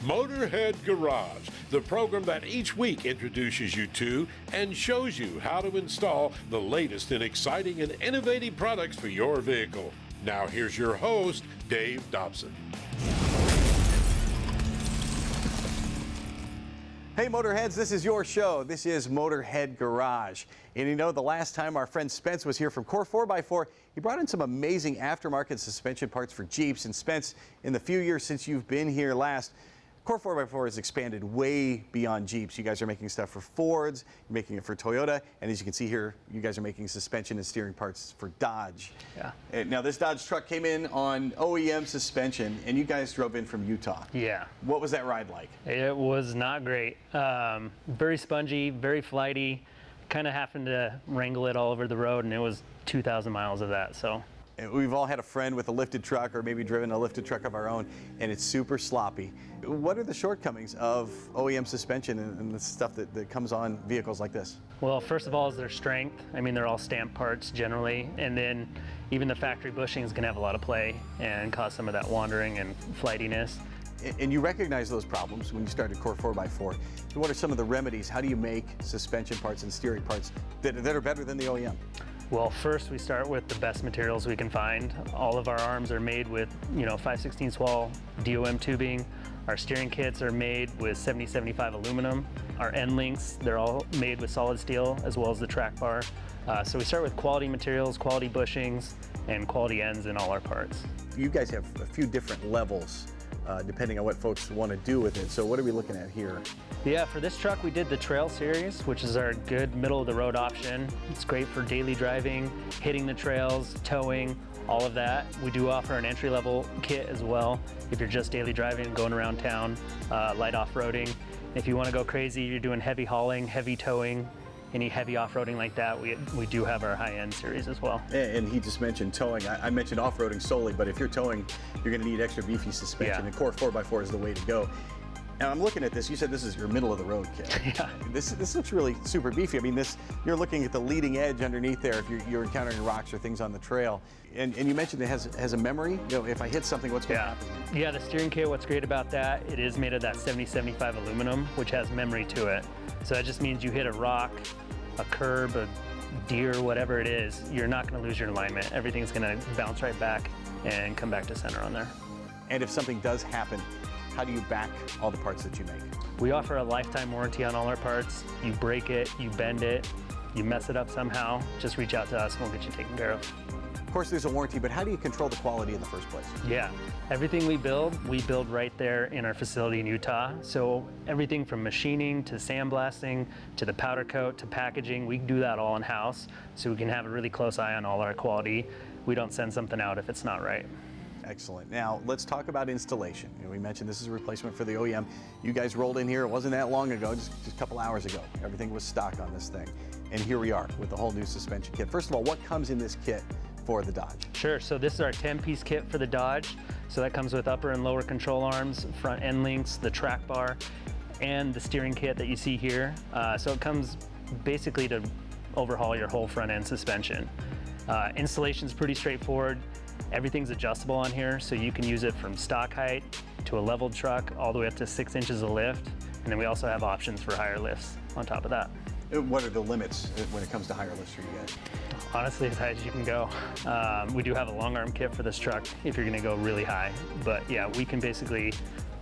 Motorhead Garage, the program that each week introduces you to and shows you how to install the latest in exciting and innovative products for your vehicle. Now here's your host, Dave Dobson. Hey Motorheads, this is your show. This is Motorhead Garage. And you know, the last time our friend Spence was here from Core 4x4, he brought in some amazing aftermarket suspension parts for Jeeps. And Spence, in the few years since you've been here last, Core 4x4 has expanded way beyond Jeeps. You guys are making stuff for Fords, you're making it for Toyota, and as you can see here, you guys are making suspension and steering parts for Dodge. Yeah. Now this Dodge truck came in on OEM suspension, and you guys drove in from Utah. Yeah. What was that ride like? It was not great. Very spongy, very flighty. Kind of happened to wrangle it all over the road, and it was 2,000 miles of that. So. We've all had a friend with a lifted truck or maybe driven a lifted truck of our own, and it's super sloppy. What are the shortcomings of OEM suspension and the stuff that comes on vehicles like this? Well, first of all is their strength. I mean, they're all stamped parts generally, and then even the factory bushings can have a lot of play and cause some of that wandering and flightiness. And you recognize those problems when you started Core 4x4. What are some of the remedies? How do you make suspension parts and steering parts that are better than the OEM? Well, first we start with the best materials we can find. All of our arms are made with, 5/16 wall DOM tubing. Our steering kits are made with 70-75 aluminum. Our end links, they're all made with solid steel, as well as the track bar. So we start with quality materials, quality bushings, and quality ends in all our parts. You guys have a few different levels depending on what folks want to do with it. So what are we looking at here? Yeah, for this truck we did the Trail Series, which is our good middle of the road option. It's great for daily driving, hitting the trails, towing, all of that. We do offer an entry-level kit as well if you're just daily driving, going around town, light off-roading. If you want to go crazy, you're doing heavy hauling, heavy towing, any heavy off-roading like that, we do have our high-end series as well. And he just mentioned towing. I mentioned off-roading solely, but if you're towing, you're going to need extra beefy suspension, and Core 4x4 is the way to go. Now I'm looking at this, you said this is your middle of the road kit. Yeah. This looks really super beefy. I mean, you're looking at the leading edge underneath there if you're encountering rocks or things on the trail. And you mentioned it has a memory. If I hit something, what's going to happen? Yeah, the steering kit, what's great about that, it is made of that 70-75 aluminum, which has memory to it. So that just means you hit a rock, a curb, a deer, whatever it is, you're not going to lose your alignment. Everything's going to bounce right back and come back to center on there. And if something does happen, how do you back all the parts that you make? We offer a lifetime warranty on all our parts. You break it, you bend it, you mess it up somehow, just reach out to us and we'll get you taken care of. Of course there's a warranty, but how do you control the quality in the first place? Yeah, everything we build right there in our facility in Utah. So everything from machining to sandblasting to the powder coat to packaging, we do that all in-house so we can have a really close eye on all our quality. We don't send something out if it's not right. Excellent. Now let's talk about installation. We mentioned this is a replacement for the OEM. You guys rolled in here, it wasn't that long ago, just a couple hours ago. Everything was stock on this thing. And here we are with the whole new suspension kit. First of all, what comes in this kit for the Dodge? Sure, so this is our 10-piece kit for the Dodge. So that comes with upper and lower control arms, front end links, the track bar, and the steering kit that you see here. So it comes basically to overhaul your whole front end suspension. Installation is pretty straightforward. Everything's adjustable on here, so you can use it from stock height to a leveled truck all the way up to 6 inches of lift. And then we also have options for higher lifts on top of that. What are the limits when it comes to higher lifts for you guys? Honestly, as high as you can go. We do have a long arm kit for this truck if you're gonna go really high. But yeah, we can basically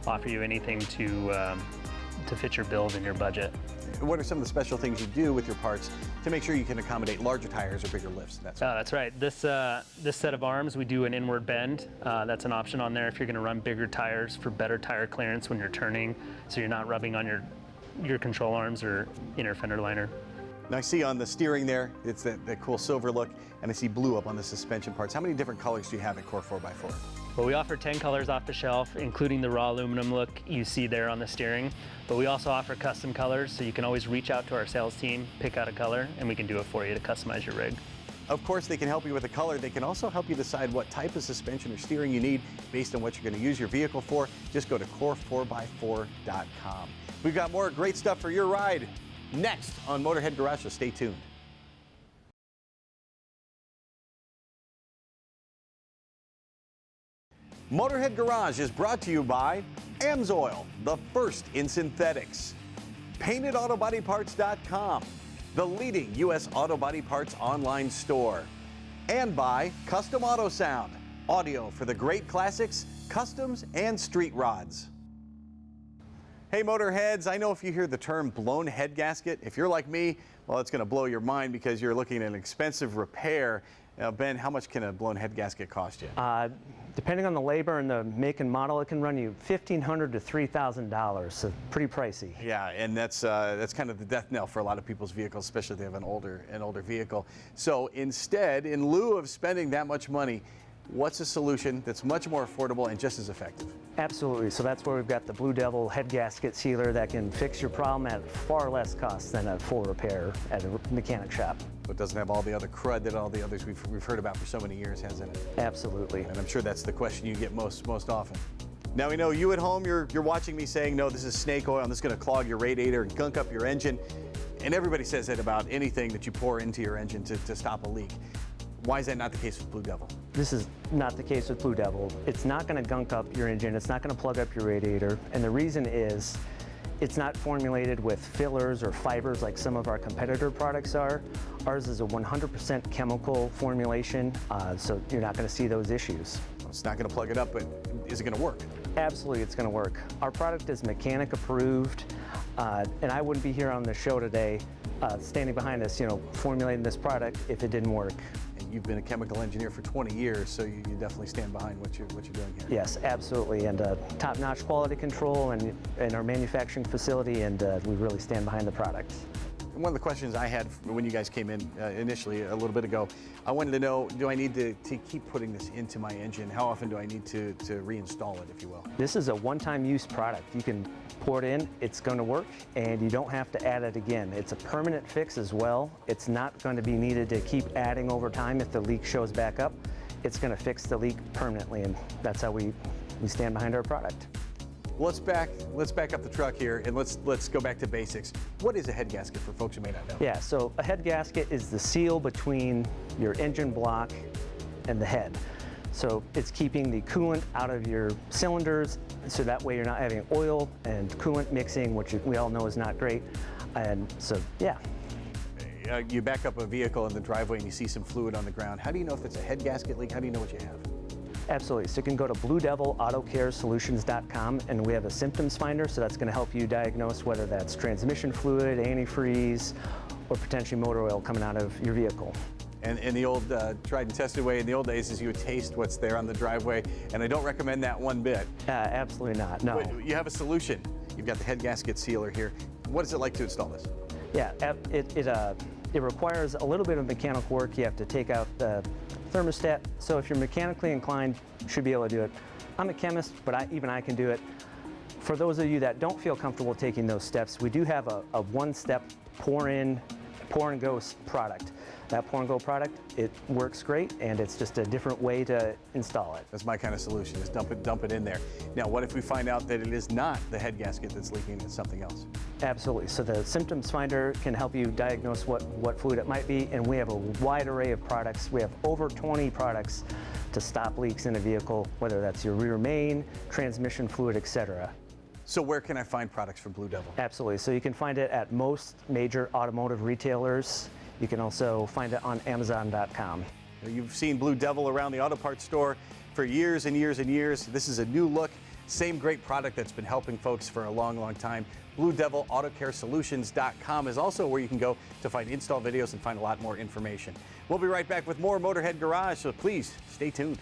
offer you anything to fit your build and your budget. What are some of the special things you do with your parts to make sure you can accommodate larger tires or bigger lifts? That's right. This set of arms, we do an inward bend. That's an option on there if you're going to run bigger tires for better tire clearance when you're turning, so you're not rubbing on your control arms or inner fender liner. Now I see on the steering there, it's that cool silver look, and I see blue up on the suspension parts. How many different colors do you have at Core 4x4? Well, we offer 10 colors off the shelf, including the raw aluminum look you see there on the steering. But we also offer custom colors, so you can always reach out to our sales team, pick out a color, and we can do it for you to customize your rig. Of course, they can help you with the color. They can also help you decide what type of suspension or steering you need based on what you're going to use your vehicle for. Just go to core4x4.com. We've got more great stuff for your ride next on Motorhead Garage, so stay tuned. Motorhead Garage is brought to you by AMSOIL, the first in synthetics. PaintedAutoBodyParts.com, the leading U.S. auto body parts online store. And by Custom Auto Sound, audio for the great classics, customs, and street rods. Hey Motorheads, I know if you hear the term blown head gasket, if you're like me, well, it's going to blow your mind because you're looking at an expensive repair. Now, Ben, how much can a blown head gasket cost you? Depending on the labor and the make and model, it can run you $1,500 to $3,000, so pretty pricey. Yeah, and that's kind of the death knell for a lot of people's vehicles, especially if they have an older vehicle. So instead, in lieu of spending that much money, what's a solution that's much more affordable and just as effective? Absolutely. So that's where we've got the Blue Devil head gasket sealer that can fix your problem at far less cost than a full repair at a mechanic shop. But doesn't have all the other crud that all the others we've heard about for so many years has in it. Absolutely. And I'm sure that's the question you get most often. Now we know you at home, you're watching me saying, no, this is snake oil and this is going to clog your radiator and gunk up your engine. And everybody says that about anything that you pour into your engine to stop a leak. Why is that not the case with Blue Devil? This is not the case with Blue Devil. It's not going to gunk up your engine. It's not going to plug up your radiator. And the reason is it's not formulated with fillers or fibers like some of our competitor products are. Ours is a 100% chemical formulation, so you're not going to see those issues. It's not going to plug it up, but is it going to work? Absolutely, it's going to work. Our product is mechanic approved, and I wouldn't be here on the show today standing behind us, formulating this product if it didn't work. And you've been a chemical engineer for 20 years, so you definitely stand behind what you're doing here. Yes, absolutely, and top-notch quality control and our manufacturing facility, and we really stand behind the product. And one of the questions I had when you guys came in initially a little bit ago, I wanted to know, do I need to keep putting this into my engine? How often do I need to reinstall it, if you will? This is a one-time use product. You can pour it in, it's going to work, and you don't have to add it again. It's a permanent fix as well. It's not going to be needed to keep adding over time if the leak shows back up. It's going to fix the leak permanently, and that's how we stand behind our product. Let's back up the truck here and let's go back to basics. What is a head gasket for folks who may not know? Yeah, so a head gasket is the seal between your engine block and the head. So it's keeping the coolant out of your cylinders, so that way you're not having oil and coolant mixing, which we all know is not great. And so, yeah. You back up a vehicle in the driveway and you see some fluid on the ground. How do you know if it's a head gasket leak? How do you know what you have? Absolutely. So you can go to BlueDevilAutoCareSolutions.com, and we have a symptoms finder, so that's going to help you diagnose whether that's transmission fluid, antifreeze, or potentially motor oil coming out of your vehicle. And in the old tried and tested way in the old days is you would taste what's there on the driveway, and I don't recommend that one bit. Absolutely not, no. But you have a solution. You've got the head gasket sealer here. What is it like to install this? Yeah, it requires a little bit of mechanical work. You have to take out the thermostat, so if you're mechanically inclined, you should be able to do it. I'm a chemist, but even I can do it. For those of you that don't feel comfortable taking those steps, we do have a one-step pour and go product. That pour and go product, it works great, and it's just a different way to install it. That's my kind of solution, is dump it in there. Now, what if we find out that it is not the head gasket that's leaking, it's something else? Absolutely. So the symptoms finder can help you diagnose what fluid it might be, and we have a wide array of products. We have over 20 products to stop leaks in a vehicle, whether that's your rear main, transmission fluid, etc. So where can I find products from Blue Devil? Absolutely. So you can find it at most major automotive retailers. You can also find it on Amazon.com. You've seen Blue Devil around the auto parts store for years and years and years. This is a new look, same great product that's been helping folks for a long, long time. BlueDevilAutoCareSolutions.com is also where you can go to find install videos and find a lot more information. We'll be right back with more Motorhead Garage, so please stay tuned.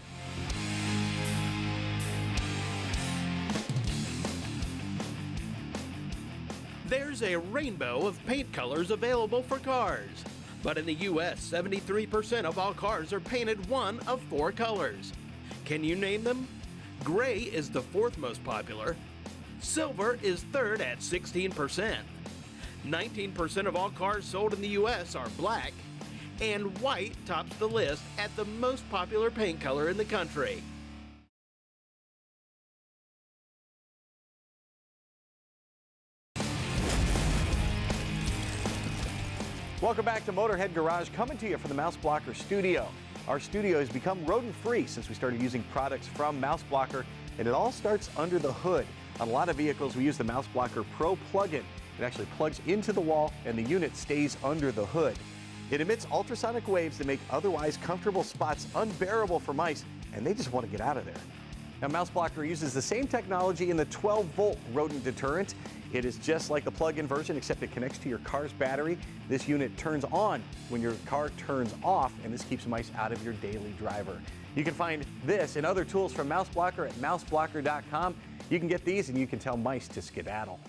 There's a rainbow of paint colors available for cars. But in the U.S., 73% of all cars are painted one of 4 colors. Can you name them? Gray is the 4th most popular. Silver is 3rd at 16%. 19% of all cars sold in the U.S. are black. And white tops the list at the most popular paint color in the country. Welcome back to Motorhead Garage, coming to you from the Mouse Blocker studio. Our studio has become rodent-free since we started using products from Mouse Blocker, and it all starts under the hood. On a lot of vehicles, we use the Mouse Blocker Pro plug-in. It actually plugs into the wall, and the unit stays under the hood. It emits ultrasonic waves that make otherwise comfortable spots unbearable for mice, and they just want to get out of there. Now, Mouse Blocker uses the same technology in the 12-volt rodent deterrent. It is just like the plug-in version, except it connects to your car's battery. This unit turns on when your car turns off, and this keeps mice out of your daily driver. You can find this and other tools from Mouse Blocker at mouseblocker.com. You can get these, and you can tell mice to skedaddle.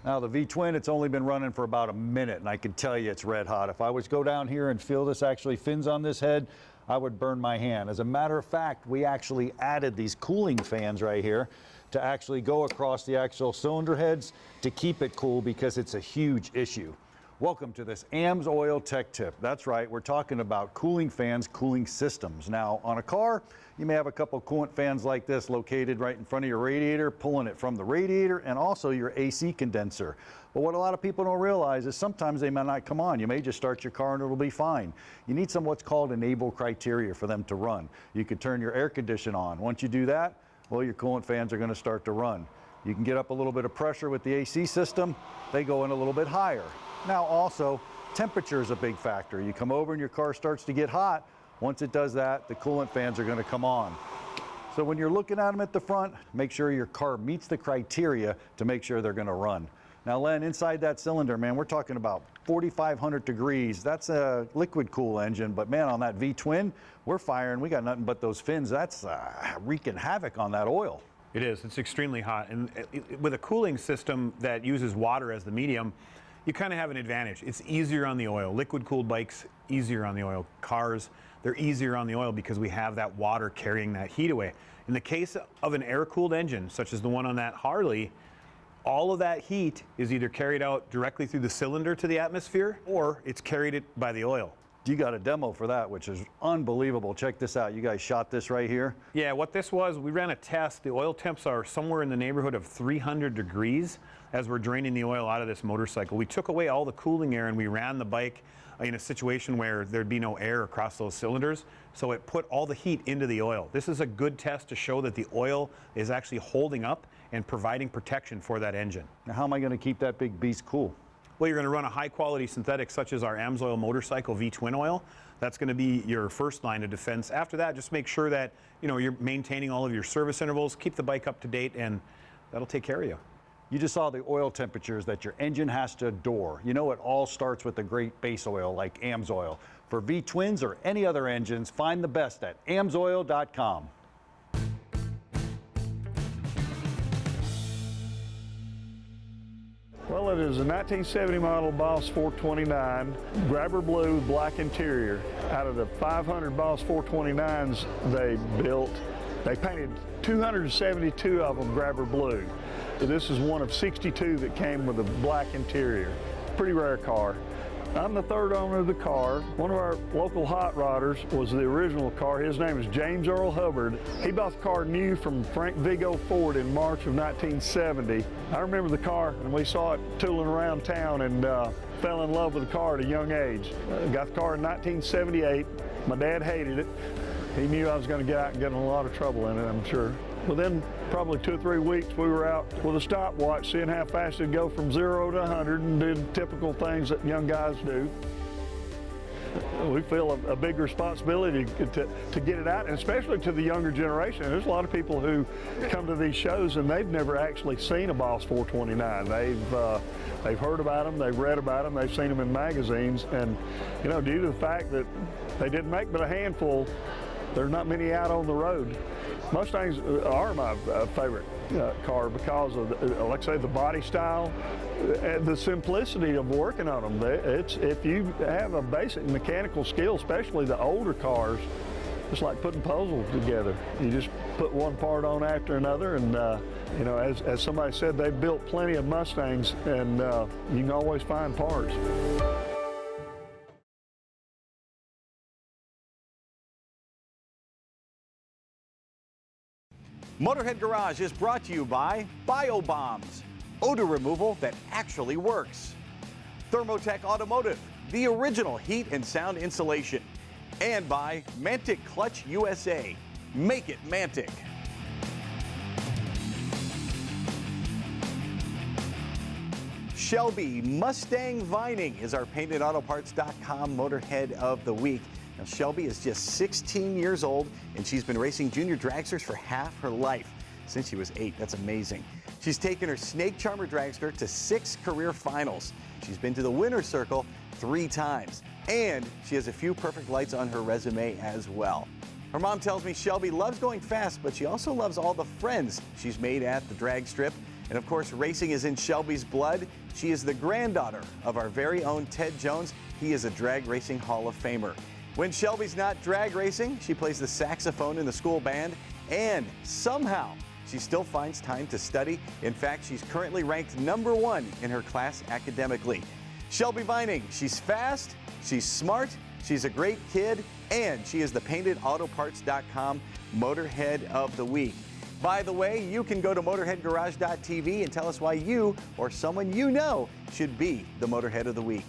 Now the V-twin, it's only been running for about a minute, and I can tell you it's red hot. If I was to go down here and feel this actually fins on this head, I would burn my hand. As a matter of fact, we actually added these cooling fans right here to actually go across the actual cylinder heads to keep it cool, because it's a huge issue. Welcome to this AMSOIL Tech Tip. That's right, we're talking about cooling fans, cooling systems. Now, on a car, you may have a couple coolant fans like this located right in front of your radiator, pulling it from the radiator, and also your AC condenser. But what a lot of people don't realize is sometimes they may not come on. You may just start your car and it'll be fine. You need some what's called enable criteria for them to run. You could turn your air condition on. Once you do that, well, your coolant fans are going to start to run. You can get up a little bit of pressure with the AC system. They go in a little bit higher. Now also, temperature is a big factor. You come over and your car starts to get hot. Once it does that, the coolant fans are going to come on. So when you're looking at them at the front, make sure your car meets the criteria to make sure they're going to run. Now, Len, inside that cylinder, man, we're talking about 4,500 degrees. That's a liquid cool engine, but man, on that V-twin, we're firing. We got nothing but those fins. That's wreaking havoc on that oil. It is. It's extremely hot. And with a cooling system that uses water as the medium, you kind of have an advantage. It's easier on the oil. Liquid cooled bikes, easier on the oil. Cars, they're easier on the oil because we have that water carrying that heat away. In the case of an air-cooled engine, such as the one on that Harley, all of that heat is either carried out directly through the cylinder to the atmosphere, or it's carried it by the oil. You got a demo for that, which is unbelievable. Check this out. You guys shot this right here. Yeah, what this was, we ran a test. The oil temps are somewhere in the neighborhood of 300 degrees as we're draining the oil out of this motorcycle. We took away all the cooling air and we ran the bike in a situation where there'd be no air across those cylinders. So it put all the heat into the oil. This is a good test to show that the oil is actually holding up and providing protection for that engine. Now, how am I going to keep that big beast cool? Well, you're going to run a high-quality synthetic such as our AMSOIL motorcycle V-twin oil. That's going to be your first line of defense. After that, just make sure that you're maintaining all of your service intervals, keep the bike up to date, and that'll take care of you. You just saw the oil temperatures that your engine has to adore. You know, it all starts with a great base oil like AMSOIL. For V-twins or any other engines, find the best at amsoil.com. Well, it is a 1970 model Boss 429, grabber blue, black interior. Out of the 500 Boss 429s they built, they painted 272 of them grabber blue. This is one of 62 that came with a black interior. Pretty rare car. I'm the third owner of the car. One of our local hot rodders was the original car. His name is James Earl Hubbard. He bought the car new from Frank Vigo Ford in March of 1970. I remember the car, and we saw it tooling around town and fell in love with the car at a young age. Got the car in 1978. My dad hated it. He knew I was going to get out and get in a lot of trouble in it, I'm sure. Within probably 2 or 3 weeks, we were out with a stopwatch, seeing how fast it'd go from 0 to 100 and doing typical things that young guys do. We feel a big responsibility to get it out, and especially to the younger generation. There's a lot of people who come to these shows and they've never actually seen a Boss 429. They've heard about them, they've read about them, they've seen them in magazines, and due to the fact that they didn't make but a handful, there's not many out on the road. Mustangs are my favorite car because of, like I say, the body style, and the simplicity of working on them. If you have a basic mechanical skill, especially the older cars, it's like putting puzzles together. You just put one part on after another, and as somebody said, they've built plenty of Mustangs, and you can always find parts. Motorhead Garage is brought to you by BioBombs, odor removal that actually works. Thermotech Automotive, the original heat and sound insulation. And by Mantic Clutch USA. Make it Mantic. Shelby Mustang Vining is our paintedautoparts.com Motorhead of the Week. Now, Shelby is just 16 years old, and she's been racing junior dragsters for half her life, since she was 8. That's amazing. She's taken her Snake Charmer dragster to 6 career finals. She's been to the winner's circle 3 times, and she has a few perfect lights on her resume as well. Her mom tells me Shelby loves going fast, but she also loves all the friends she's made at the drag strip. And of course, racing is in Shelby's blood. She is the granddaughter of our very own Ted Jones. He is a drag racing Hall of Famer. When Shelby's not drag racing, she plays the saxophone in the school band, and somehow she still finds time to study. In fact, she's currently ranked #1 in her class academically. Shelby Vining, she's fast, she's smart, she's a great kid, and she is the paintedautoparts.com Motorhead of the Week. By the way, you can go to motorheadgarage.tv and tell us why you or someone you know should be the Motorhead of the Week.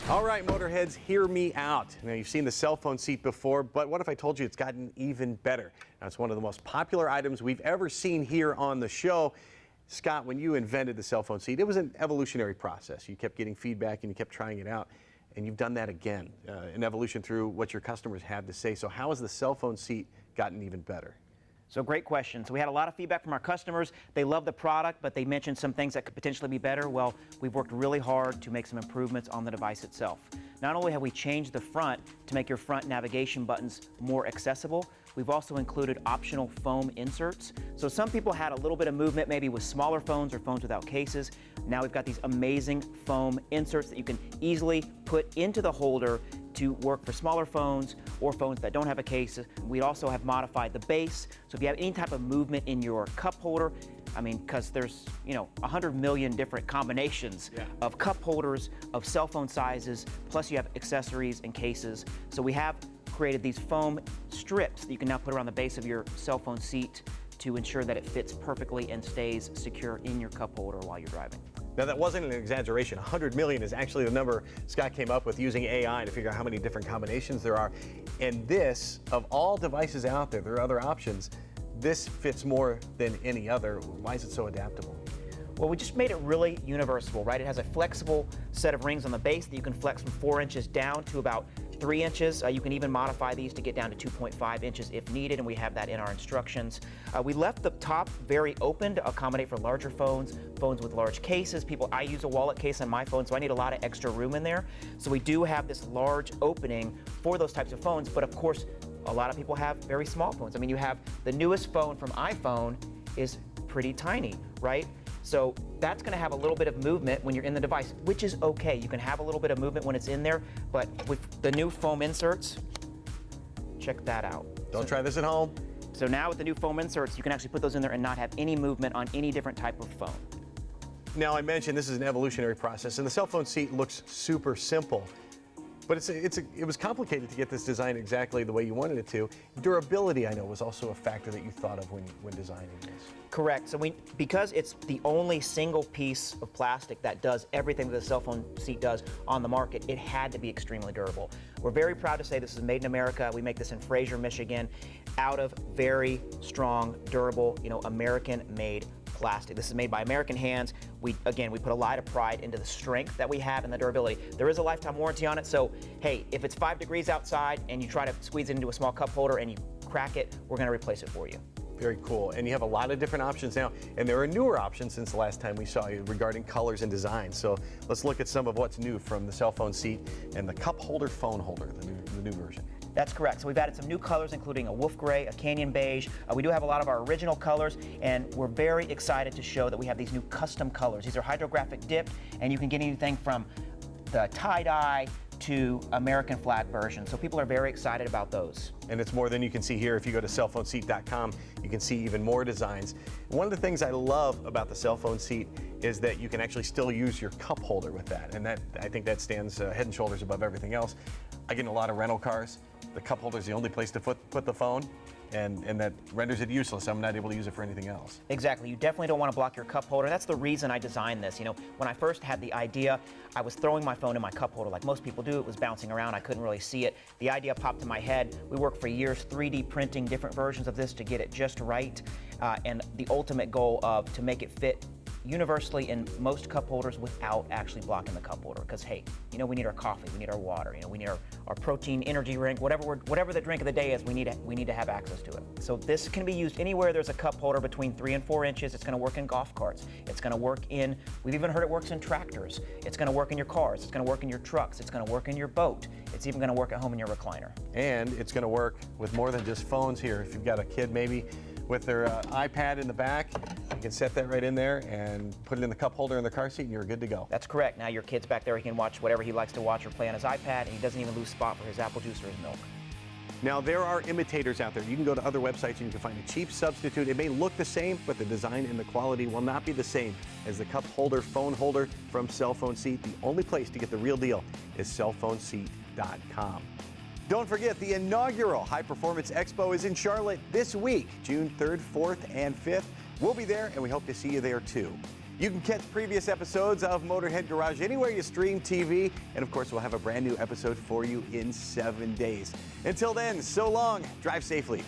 All right, Motorheads, hear me out. Now, you've seen the cell phone seat before, but what if I told you it's gotten even better? Now, it's one of the most popular items we've ever seen here on the show. Scott, when you invented the cell phone seat, it was an evolutionary process. You kept getting feedback and you kept trying it out, and you've done that again, an evolution through what your customers have to say. So how has the cell phone seat gotten even better? So great question. So we had a lot of feedback from our customers. They love the product, but they mentioned some things that could potentially be better. Well, we've worked really hard to make some improvements on the device itself. Not only have we changed the front to make your front navigation buttons more accessible, we've also included optional foam inserts. So some people had a little bit of movement maybe with smaller phones or phones without cases. Now we've got these amazing foam inserts that you can easily put into the holder to work for smaller phones or phones that don't have a case. We also have modified the base. So if you have any type of movement in your cup holder, I mean, because there's, 100 million different combinations of cup holders, of cell phone sizes, plus you have accessories and cases. So we have created these foam strips that you can now put around the base of your cell phone seat to ensure that it fits perfectly and stays secure in your cup holder while you're driving. Now, that wasn't an exaggeration. 100 million is actually the number Scott came up with using AI to figure out how many different combinations there are. And this, of all devices out there, there are other options. This fits more than any other. Why is it so adaptable? Well, we just made it really universal, right? It has a flexible set of rings on the base that you can flex from 4 inches down to about 3 inches. You can even modify these to get down to 2.5 inches if needed, and we have that in our instructions. We left the top very open to accommodate for larger phones, phones with large cases. I use a wallet case on my phone, so I need a lot of extra room in there. So we do have this large opening for those types of phones, but of course, a lot of people have very small phones. I mean, you have the newest phone from iPhone is pretty tiny, right? So that's going to have a little bit of movement when you're in the device, which is okay. You can have a little bit of movement when it's in there, but with the new foam inserts, check that out. Don't try this at home. So now with the new foam inserts, you can actually put those in there and not have any movement on any different type of phone. Now, I mentioned this is an evolutionary process, and the cell phone seat looks super simple. But it was complicated to get this design exactly the way you wanted it to. Durability, I know, was also a factor that you thought of when designing this. Correct. So because it's the only single piece of plastic that does everything that a cell phone seat does on the market, it had to be extremely durable. We're very proud to say this is made in America. We make this in Fraser, Michigan, out of very strong, durable, American-made plastic. This is made by American hands. We put a lot of pride into the strength that we have and the durability. There is a lifetime warranty on it, so hey, if it's 5 degrees outside and you try to squeeze it into a small cup holder and you crack it, we're going to replace it for you. Very cool. And you have a lot of different options now, and there are newer options since the last time we saw you regarding colors and design. So let's look at some of what's new from the cell phone seat and the cup holder phone holder, the new version. That's correct. So we've added some new colors, including a wolf gray, a canyon beige. We do have a lot of our original colors, and we're very excited to show that we have these new custom colors. These are hydrographic dipped, and you can get anything from the tie-dye to American flag version. So people are very excited about those. And it's more than you can see here. If you go to cellphoneseat.com, you can see even more designs. One of the things I love about the cell phone seat is that you can actually still use your cup holder with that. And I think that stands head and shoulders above everything else. I get in a lot of rental cars. The cup holder is the only place to put the phone. and that renders it useless. I'm not able to use it for anything else. Exactly. You definitely don't want to block your cup holder. That's the reason I designed this. You know, when I first had the idea, I was throwing my phone in my cup holder like most people do. It was bouncing around. I couldn't really see it. The idea popped in my head. We worked for years 3D printing different versions of this to get it just right. And the ultimate goal of to make it fit universally in most cup holders without actually blocking the cup holder. Because hey, you know, we need our coffee, we need our water, you know, we need our protein energy drink, whatever the drink of the day is, we need to have access to it. So this can be used anywhere there's a cup holder between 3 and 4 inches. It's going to work in golf carts. It's going to work in, we've even heard it works in tractors. It's going to work in your cars. It's going to work in your trucks. It's going to work in your boat. It's even going to work at home in your recliner. And it's going to work with more than just phones here. If you've got a kid maybe with their iPad in the back, you can set that right in there and put it in the cup holder in the car seat and you're good to go. That's correct. Now your kid's back there, he can watch whatever he likes to watch or play on his iPad, and he doesn't even lose spot for his apple juice or his milk. Now, there are imitators out there. You can go to other websites and you can find a cheap substitute. It may look the same, but the design and the quality will not be the same as the cup holder, phone holder from Cell Phone Seat. The only place to get the real deal is cellphoneseat.com. Don't forget, the inaugural High Performance Expo is in Charlotte this week, June 3rd, 4th, and 5th. We'll be there, and we hope to see you there, too. You can catch previous episodes of Motorhead Garage anywhere you stream TV, and of course, we'll have a brand new episode for you in 7 days. Until then, so long, drive safely.